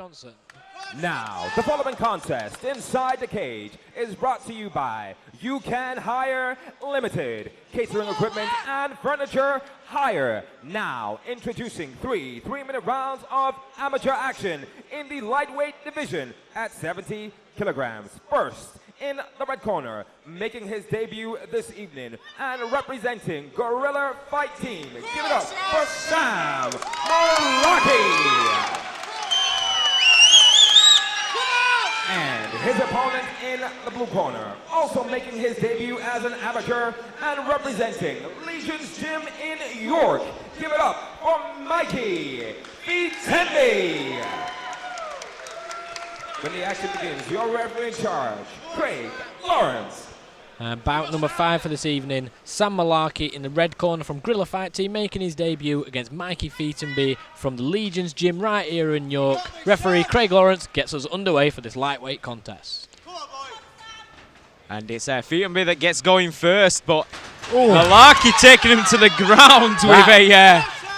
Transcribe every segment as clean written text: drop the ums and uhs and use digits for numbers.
Johnson. Now, the following contest inside the cage is brought to you by You Can Hire Limited, catering equipment and furniture hire. Now, introducing three 3-minute rounds of amateur action in the lightweight division at 70 kilograms. First, in the red corner, making his debut this evening and representing Gorilla Fight Team. Give it up for Sam Mullarkey. And his opponent in the blue corner, also making his debut as an amateur and representing Legions Gym in York. Give it up for Mikey Feetenby. When the action begins, your referee in charge, Craig Lawrence. Bout number 5 for this evening, Sam Mullarkey in the red corner from Gorilla Fight Team, making his debut against Mikey Feetenby from the Legions Gym right here in York. Referee Craig Lawrence gets us underway for this lightweight contest. And it's Feetenby that gets going first, but Mullarkey taking him to the ground with a...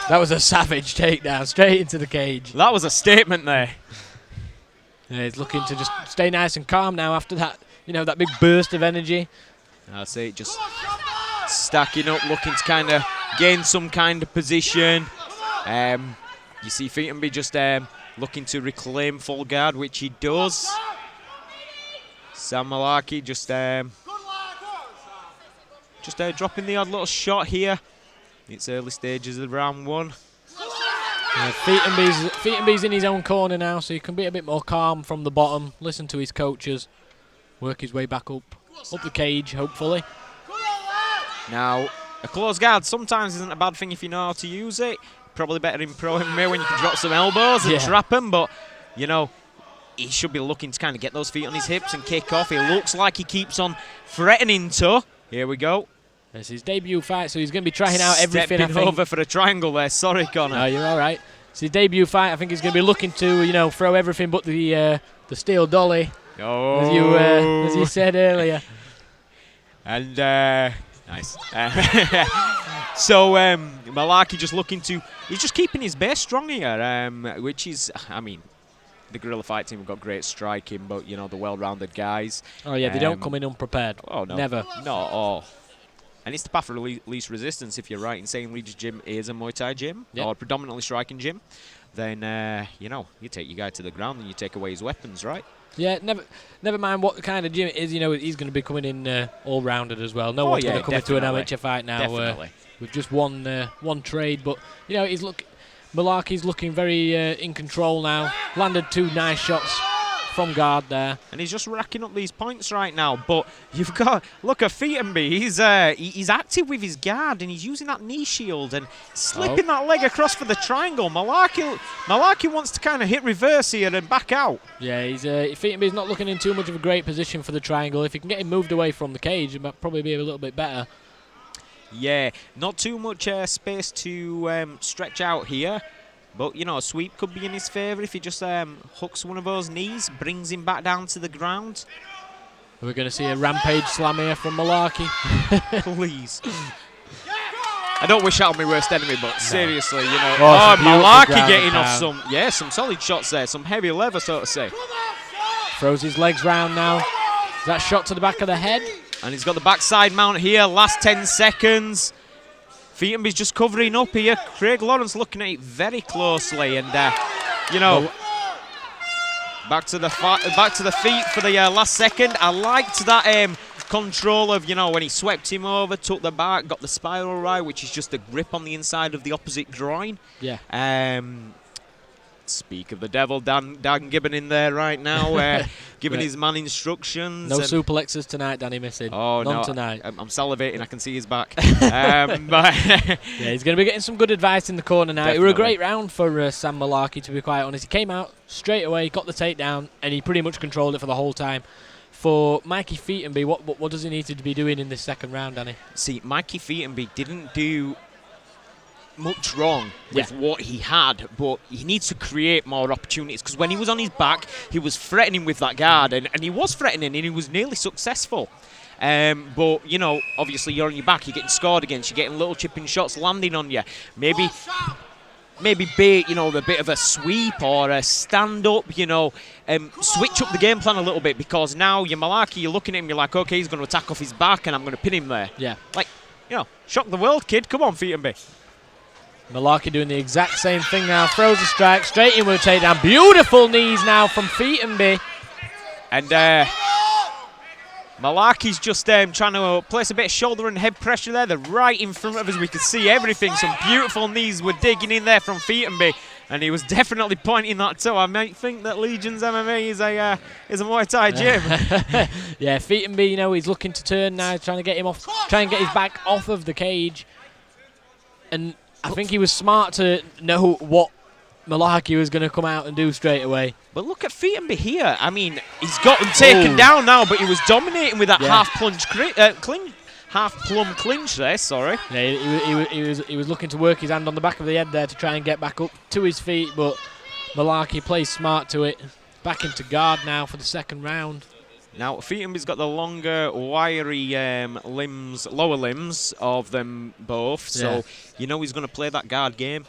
that was a savage takedown, straight into the cage. That was a statement there. Yeah, he's looking to just stay nice and calm now after that, you know, that big burst of energy. I see, just stacking up, looking to kind of gain some kind of position. You see Feetenby just looking to reclaim full guard, which he does. Sam Mullarkey just dropping the odd little shot here. It's early stages of round 1. Feetenby's in his own corner now, so he can be a bit more calm from the bottom, listen to his coaches, work his way back up the cage, hopefully. Now, a close guard sometimes isn't a bad thing if you know how to use it. Probably better in pro MMA when you can drop some elbows and trap him, but, you know, he should be looking to kind of get those feet on his hips and kick off. He looks like he keeps on threatening to. Here we go. It's his debut fight, so he's going to be trying out everything. Stepping over for a triangle there. Sorry, Connor. No, you're all right. It's his debut fight. I think he's going to be looking to, you know, throw everything but the steel dolly, as you said earlier. And nice. So Mullarkey just looking to, he's just keeping his base strong here, which is, I mean, the Gorilla Fight Team have got great striking, but, you know, the well-rounded guys. Oh, yeah, they don't come in unprepared. Oh, no. Never. Not at all. And it's the path of least resistance, if you're right in saying Legions Gym is a Muay Thai gym, or predominantly striking gym. Then, you know, you take your guy to the ground and you take away his weapons, right? Yeah, never mind what kind of gym it is, you know, he's going to be coming in all-rounded as well. No one's going to come into an amateur fight now with just one trade. But, you know, Mullarkey's looking very in control now. Landed 2 nice shots from guard there. And he's just racking up these points right now. But you've got, look at Feetenby. He's active with his guard and he's using that knee shield and slipping that leg across for the triangle. Mullarkey wants to kind of hit reverse here and back out. Yeah, Feetenby's not looking in too much of a great position for the triangle. If he can get him moved away from the cage, it might probably be a little bit better. Yeah, not too much space to stretch out here. But, you know, a sweep could be in his favour if he just hooks one of those knees, brings him back down to the ground. We're going to see a rampage slam here from Mullarkey. Please. I don't wish that on my worst enemy, but seriously, you know. Mullarkey getting off some solid shots there, some heavy leather, so to say. Throws his legs round now. Is that shot to the back of the head? And he's got the backside mount here, last 10 seconds. Feetenby's just covering up here. Craig Lawrence looking at it very closely, and you know, back to the feet for the last second. I liked that control of, you know, when he swept him over, took the back, got the spiral right, which is just a grip on the inside of the opposite groin. Yeah. Speak of the devil, Dan Gibbon in there right now, giving his man instructions. No suplexes tonight, Danny missing. Oh, None no, tonight. I'm salivating, I can see his back. But yeah, he's going to be getting some good advice in the corner now. It was a great round for Sam Mullarkey, to be quite honest. He came out straight away, got the takedown, and he pretty much controlled it for the whole time. For Mikey Feetenby, what does he need to be doing in this second round, Danny? See, Mikey Feetenby didn't do much wrong with what he had, but he needs to create more opportunities, because when he was on his back, he was threatening with that guard, and he was threatening, and he was nearly successful. But, you know, obviously you're on your back, you're getting scored against, you're getting little chipping shots landing on you. Maybe maybe bait, you know, a bit of a sweep or a stand-up, you know, switch up the game plan a little bit, because now you're Mullarkey, you're looking at him, you're like, okay, he's going to attack off his back and I'm going to pin him there. Yeah. Like, you know, shock the world, kid. Come on, Feetenby. Mullarkey doing the exact same thing now. Throws a strike, straight in with a takedown. Beautiful knees now from Feetenby. And Mullarkey's just trying to place a bit of shoulder and head pressure there. They're right in front of us. We can see everything. Some beautiful knees were digging in there from Feetenby. And he was definitely pointing that toe. I might think that Legions MMA is a Muay Thai gym. Yeah, Feetenby, you know, he's looking to turn now, trying to get him off, try and get his back off of the cage. And I think he was smart to know what Mullarkey was going to come out and do straight away. But look at Feetenby here. I mean, he's got him taken down now, but he was dominating with that half plum clinch there. Sorry. Yeah, he was looking to work his hand on the back of the head there to try and get back up to his feet, but Mullarkey plays smart to it. Back into guard now for the second round. Now, Feetenby's got the longer, wiry limbs, lower limbs of them both, so you know he's going to play that guard game.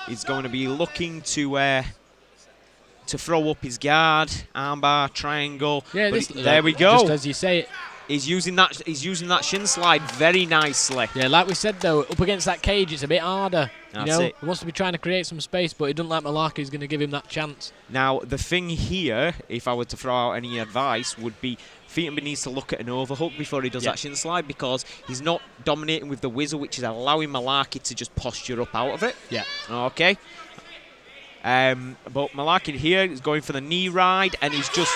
He's going to be looking to throw up his guard, armbar, triangle. Yeah, there we go. Just as you say it. He's using that shin slide very nicely. Yeah, like we said though, up against that cage, it's a bit harder. That's you know, it. He wants to be trying to create some space, but he doesn't like Mullarkey's going to give him that chance. Now, the thing here, if I were to throw out any advice, would be Feetenby needs to look at an overhook before he does that shin slide, because he's not dominating with the whizzle, which is allowing Mullarkey to just posture up out of it. Yeah. Okay. But Mullarkey here is going for the knee ride, and he's just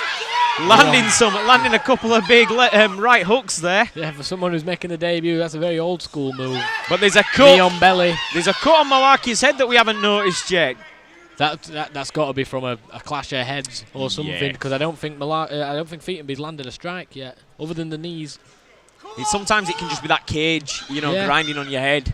landing a couple of big right hooks there. Yeah, for someone who's making the debut, that's a very old school move. But there's a cut. Knee on belly. There's a cut on Mullarkey's head that we haven't noticed yet. That's got to be from a clash of heads or something, because I don't think Feetenby's landed a strike yet, other than the knees. Sometimes it can just be that cage, you know, grinding on your head.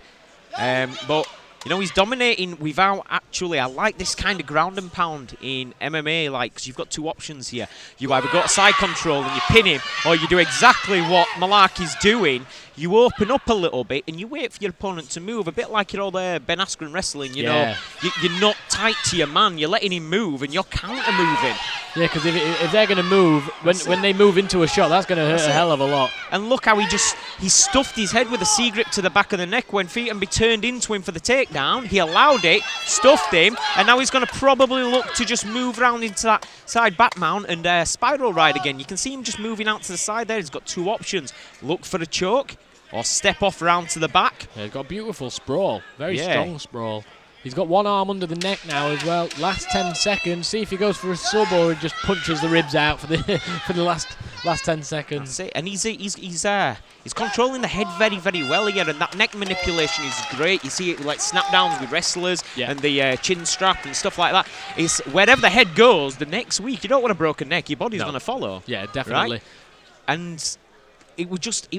But you know, he's dominating without actually. I like this kind of ground and pound in MMA, like, because you've got two options here. You either got side control and you pin him, or you do exactly what Mullarkey's doing. You open up a little bit and you wait for your opponent to move, a bit like your old Ben Askren wrestling, you know. You're not tight to your man, you're letting him move and you're counter-moving. Yeah, because if they're going to move, when they move into a shot, that's going to hurt a hell of a lot. And look how he stuffed his head with a C-grip to the back of the neck when Feetenby turned into him for the takedown. He allowed it, stuffed him, and now he's going to probably look to just move around into that side back mount and spiral ride again. You can see him just moving out to the side there. He's got two options. Look for a choke or step off round to the back. Yeah, he's got a beautiful sprawl. Very strong sprawl. He's got one arm under the neck now as well. Last 10 seconds. See if he goes for a sub or he just punches the ribs out for the last 10 seconds. That's it. And he's controlling the head very, very well here, and that neck manipulation is great. You see it like snap downs with wrestlers and the chin strap and stuff like that. It's wherever the head goes, the next week you don't want a broken neck. Your body's going to follow. Yeah, definitely. Right? And it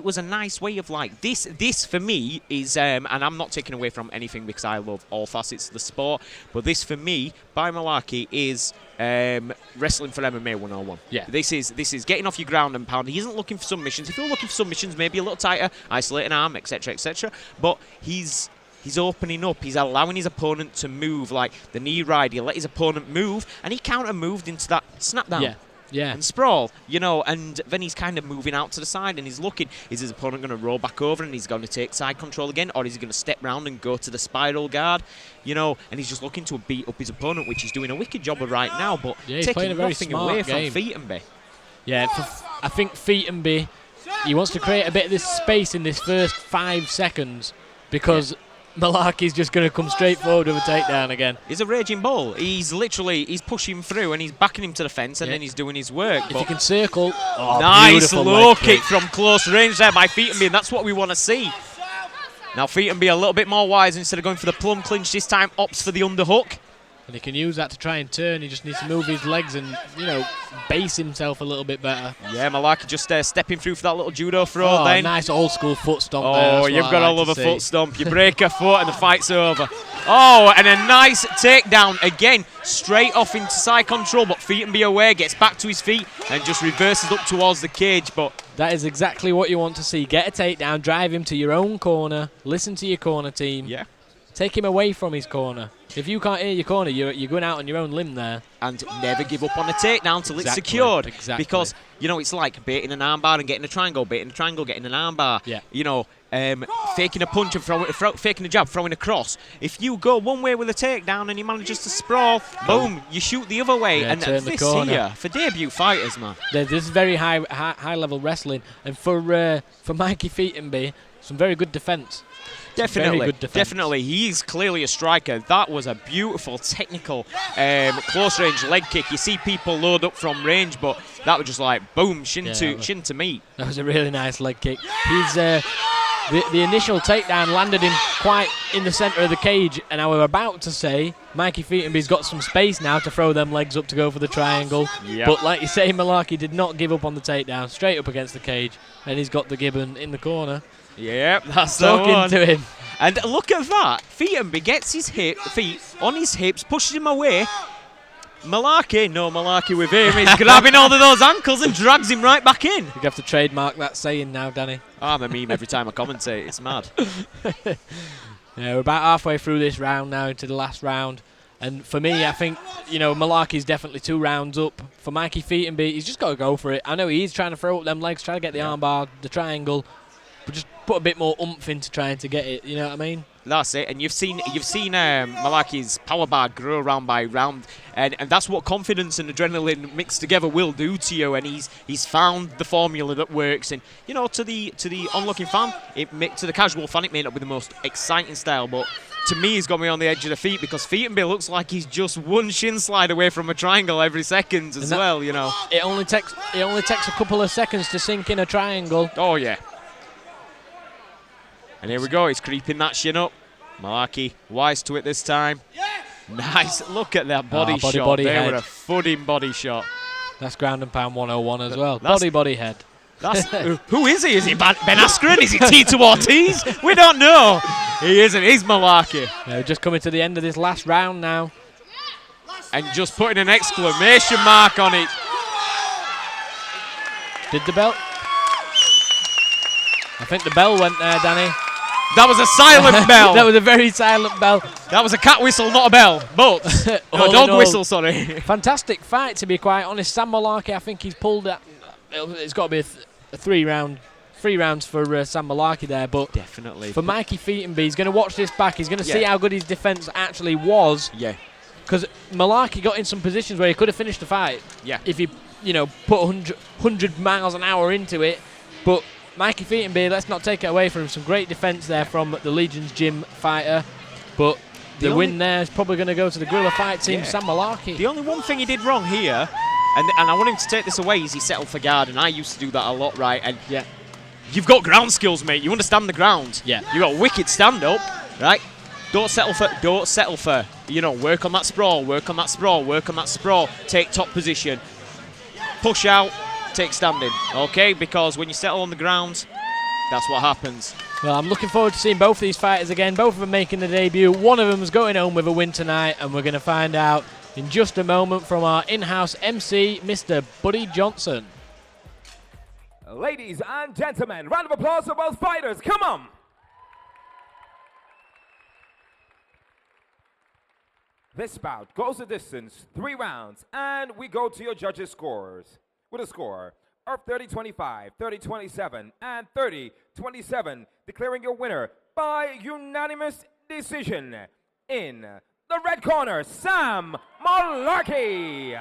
was a nice way of like this for me is and I'm not taking away from anything because I love all facets of the sport, but this for me by Mullarkey is wrestling for MMA 101. Yeah. This is getting off your ground and pound. He isn't looking for submissions. If you're looking for submissions, maybe a little tighter, isolating arm, etc., etc. But he's opening up. He's allowing his opponent to move, like the knee ride. He let his opponent move, and he counter moved into that snap down. Yeah. And sprawl, you know, and then he's kind of moving out to the side and he's looking, is his opponent going to roll back over and he's going to take side control again, or is he going to step round and go to the spiral guard, you know, and he's just looking to beat up his opponent, which he's doing a wicked job of right now, but he's taking nothing away from Feetenby. Yeah, I think Feetenby, he wants to create a bit of this space in this first 5 seconds, because Mullarkey's just going to come straight forward with a takedown again. He's a raging bull. He's pushing through and he's backing him to the fence and then he's doing his work. If you can circle, nice low kick from close range there by Feetenby, and that's what we want to see. Now Feetenby a little bit more wise, instead of going for the plum clinch this time, opts for the underhook. And he can use that to try and turn. He just needs to move his legs and, you know, base himself a little bit better. Yeah, Mullarkey just stepping through for that little judo throw then. Nice old school foot stomp there. Oh, you've got to love a foot stomp. You break a foot and the fight's over. Oh, and a nice takedown again, straight off into side control, but Feetenby aware, gets back to his feet and just reverses up towards the cage. But that is exactly what you want to see. Get a takedown, drive him to your own corner, listen to your corner team. Yeah. Take him away from his corner. If you can't hear your corner, you're going out on your own limb there. And never give up on a takedown till it's secured. Exactly. Because, you know, it's like baiting an armbar and getting a triangle, baiting a triangle, getting an armbar. Yeah. You know, faking a punch and faking a jab, throwing a cross. If you go one way with a takedown and he manages to sprawl, boom, you shoot the other way. Yeah, and turn the this corner. here, for debut fighters, man. This is very high level wrestling. And for Mikey Feetenby, some very good defence. Definitely. He's clearly a striker. That was a beautiful, technical, close-range leg kick. You see people load up from range, but that was just like, boom, shin to meat. That was a really nice leg kick. He's the initial takedown landed him quite in the centre of the cage, and I was about to say Mikey Feetenby's got some space now to throw them legs up to go for the triangle. Yep. But like you say, Mullarkey did not give up on the takedown, straight up against the cage, and he's got the gibbon in the corner. Yep, that's the one. Talking to him. And look at that. Feetenby gets his feet on his hips, pushes him away. Mullarkey, no Mullarkey with him. He's grabbing all of those ankles and drags him right back in. You have to trademark that saying now, Danny. I'm a meme every time I commentate. It's mad. Yeah, we're about halfway through this round now, into the last round. And for me, I think, you know, Mullarkey's definitely 2 rounds up. For Mikey Feetenby, he's just got to go for it. I know he's trying to throw up them legs, trying to get the armbar, the triangle, but just put a bit more oomph into trying to get it. You know what I mean? That's it. And you've seen Mullarkey's power bar grow round by round, and that's what confidence and adrenaline mixed together will do to you. And he's found the formula that works. And you know, to the onlooking fan, to the casual fan, it may not be the most exciting style, but to me, he's got me on the edge of the feet because Feetenby looks like he's just one shin slide away from a triangle every second as well. You know, it only takes a couple of seconds to sink in a triangle. Oh yeah. And here we go, he's creeping that shin up. Mullarkey, wise to it this time. Nice, look at that body shot. They were a footing body shot. That's ground and pound 101 as well. Body head. That's who is he? Is he Ben Askren? Is he Tito Ortiz? We don't know. He isn't, he's Mullarkey. Yeah, we're just coming to the end of this last round now. And just putting an exclamation mark on it. Did the bell? I think the bell went there, Danny. That was a silent bell. That was a very silent bell. That was a cat whistle, not a bell. But no, dog whistle, sorry. Fantastic fight, to be quite honest. Sam Mullarkey, I think he's pulled it. It's got to be a 3 rounds for Sam Mullarkey there. But definitely for Mikey Feetenby, he's going to watch this back. He's going to see how good his defence actually was. Yeah. Because Mullarkey got in some positions where he could have finished the fight. Yeah. If he, put 100 miles an hour into it. But Mikey Feetenby, let's not take it away from him. Some great defence there from the Legions gym fighter. But the win there is probably going to go to the guerrilla fight team, Sam Mullarkey. The only one thing he did wrong here, and I want him to take this away, is he settled for guard. And I used to do that a lot, right? And you've got ground skills, mate. You understand the ground. Yeah. You've got wicked stand-up, right? Don't settle for, work on that sprawl, take top position, push out, take standing, okay? Because when you settle on the ground, that's what happens. Well, I'm looking forward to seeing both of these fighters again, both of them making the debut. One of them's going home with a win tonight, and we're going to find out in just a moment from our in-house MC, Mr. Buddy Johnson. Ladies and gentlemen, round of applause for both fighters. Come on! This bout goes the distance, 3 rounds, and we go to your judges' scores. With a score of 30-25, 30-27, and 30-27, declaring your winner by unanimous decision in the red corner, Sam Mullarkey.